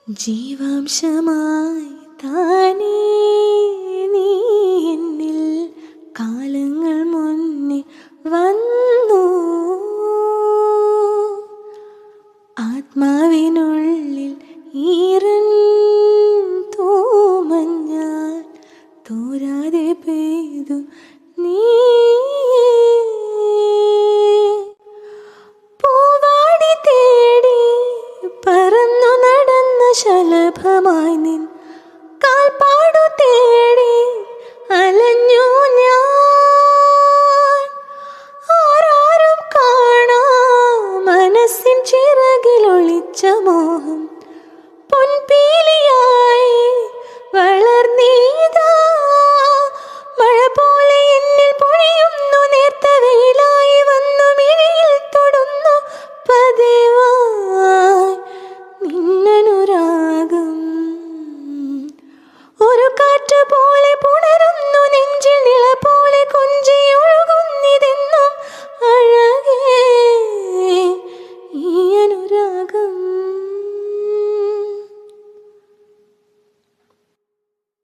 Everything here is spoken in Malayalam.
ജീവാംശമായി താനേ നീ എന്നിൽ കാലങ്ങൾ മുന്നേ വന്നു. ആത്മാവിനുള്ളിൽ ഈറൻ തൂമഞ്ഞാൽ തോരാതെ പെയ്തു നീ. പൂവാടി തേടി പറന്നു നടന്ന ശലഭമായി നിൻ കാൽപ്പാടു തേടി അലഞ്ഞു ഞാൻ. ആരാരും കാണാ മനസ്സിൻ ചിറകിലൊളിച്ച മോഹം പൊൻപീലി